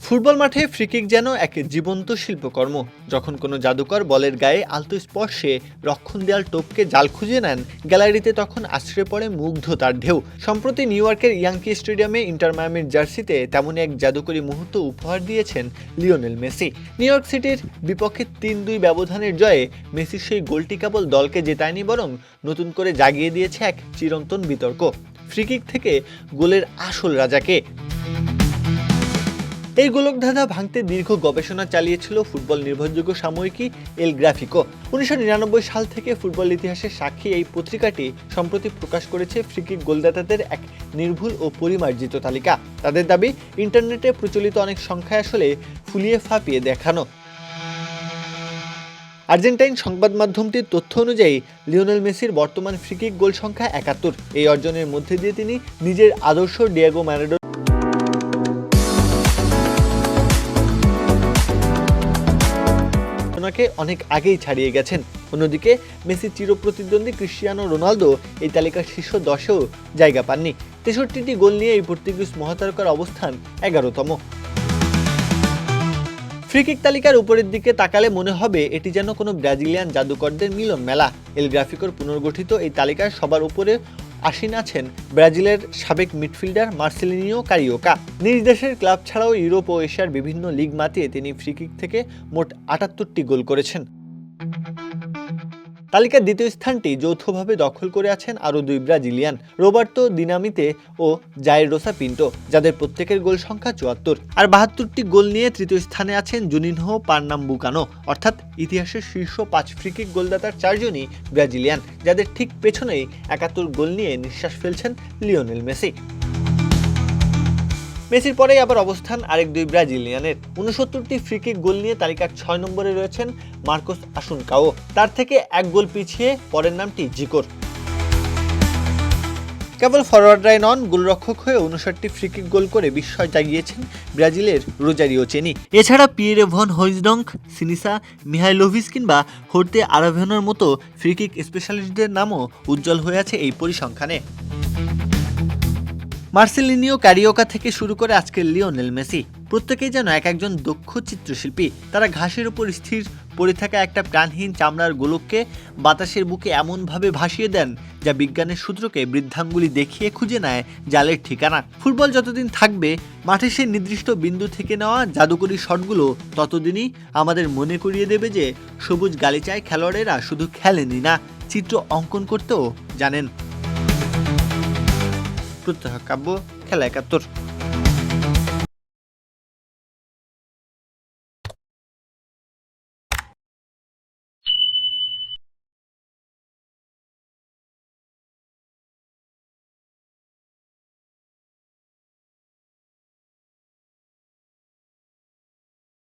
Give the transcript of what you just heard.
Football মাঠে free kick যেন এক জীবন্ত শিল্পকর্ম। যখন কোনো জাদুকর বলের গায়ে আলতো স্পর্শে রক্ষণ দেয়াল টপকে জাল খুঁজে নেন গ্যালারিতে, তখন আছড়ে পড়ে মুগ্ধতার ঢেউ। সম্প্রতি নিউ ইয়র্কের ইয়াংকি স্টেডিয়ামে ইন্টার মায়ামির জার্সিতে তেমনই এক জাদুকরী মুহূর্ত উপহার দিয়েছেন লিওনেল মেসি। নিউ ইয়র্ক সিটির বিপক্ষে ৩-২ ব্যবধানের জয়ে মেসির সেই গোলটি কেবল দলকে জেতায়নি, বরং নতুন করে জাগিয়ে দিয়েছে এক চিরন্তন বিতর্ক: ফ্রিকিক থেকে গোলের আসল রাজাকে। এই গোলকধাঁধা ভাঙতে দীর্ঘ গবেষণা চালিয়েছিল ফুটবল নির্ভরযোগ্য সাময়িকী এল গ্রাফিকো। 1999 সাল থেকে ফুটবল ইতিহাসের সাক্ষী এই পত্রিকাটি সম্প্রতি প্রকাশ করেছে ফ্রিকিক গোলদাতাদের এক নির্ভুল ও পরিমার্জিত তালিকা। তাদের দাবি, ইন্টারনেটে প্রচলিত অনেক সংখ্যায় আসলে ফুলিয়ে ফাঁপিয়ে দেখানো। আর্জেন্টাইন সংবাদ মাধ্যমটির তথ্য অনুযায়ী লিওনেল মেসির বর্তমান ফ্রিকিক গোল সংখ্যা 71। এই অর্জনের মধ্যে দিয়ে তিনি নিজের আদর্শ ডিয়েগো ম্যারাডোনা অনেক আগেই ছাড়িয়ে গেছেন। অন্যদিকে মেসির চিরপ্রতিদ্বন্দ্বী ক্রিস্টিয়ানো রোনালদো এই তালিকার শীর্ষ 10-এও জায়গা পাননি। 63টি গোল নিয়ে এই পর্তুগিজ মহাতারকার অবস্থান 11তম। ফ্রিকিক তালিকার উপরের দিকে তাকালে মনে হবে এটি যেন কোনো ব্রাজিলিয়ান জাদুকরদের মিলন মেলা। এল গ্রাফিকোর পুনর্গঠিত এই তালিকার সবার উপরে আসীন আছেন ব্রাজিলের সাবেক মিডফিল্ডার মার্সেলিনিও কারিওকা। নিজ দেশের ক্লাব ছাড়াও ইউরোপ ও এশিয়ার বিভিন্ন লিগ মাতিয়ে তিনি ফ্রিকিক থেকে মোট 78টি গোল করেছেন। তালিকার দ্বিতীয় স্থানটি যৌথভাবে দখল করে আছেন আরও 2 ব্রাজিলিয়ান, রোবার্তো দিনামিতে ও জাইর রোসা পিন্টো, যাদের প্রত্যেকের গোল সংখ্যা 74। আর 72টি গোল নিয়ে তৃতীয় স্থানে আছেন জুনিনহো পার্নাম্বুকানো। অর্থাৎ ইতিহাসের শীর্ষ 5 ফ্রিকিক গোলদাতার 4 জনই ব্রাজিলিয়ান, যাদের ঠিক পেছনেই 71 গোল নিয়ে নিঃশ্বাস ফেলছেন লিওনেল মেসি। মেসির পরেই আবার অবস্থান আরেক 2 ব্রাজিলিয়ানের। 69টি ফ্রিকিক গোল নিয়ে তালিকার 6 নম্বরে রয়েছেন মার্কোস আসুনকাও। তার থেকে 1 গোল পিছিয়ে পরের নামটি জিকোর। কেবল ফরওয়ার্ডরাই নন, গোলরক্ষক হয়ে 59টি ফ্রিকিক গোল করে বিস্ময় জাগিয়েছেন ব্রাজিলের রোজারিও চেনি। এছাড়া পিয়েরে ভন হইজডঙ্ক, সিনিসা মিহাইলোভিচ কিংবা হোর্তে আরাভেনোর মতো ফ্রিকিক স্পেশালিস্টদের নামও উজ্জ্বল হয়ে আছে এই পরিসংখ্যানে। মার্সেলিনিও কারিওকা থেকে শুরু করে আজকের লিওনেল মেসি, প্রত্যেকেই যেন একজন দক্ষ চিত্রশিল্পী। তারা ঘাসের উপর স্থির পড়ে থাকা একটা প্রাণহীন চামড়ার গোলককে বাতাসের বুকে এমনভাবে ভাসিয়ে দেন, যা বিজ্ঞানের সূত্রকে বৃদ্ধাঙ্গুলি দেখিয়ে খুঁজে নেয় জালের ঠিকানা। ফুটবল যতদিন থাকবে, মাঠে সে নির্দিষ্ট বিন্দু থেকে নেওয়া জাদুকরী শটগুলো ততদিনই আমাদের মনে করিয়ে দেবে যে সবুজ গালিচায় খেলোয়াড়েরা শুধু খেলেনই না, চিত্র অঙ্কন করতেও জানেন। প্রত্যহ কাব্য, খেলা 71।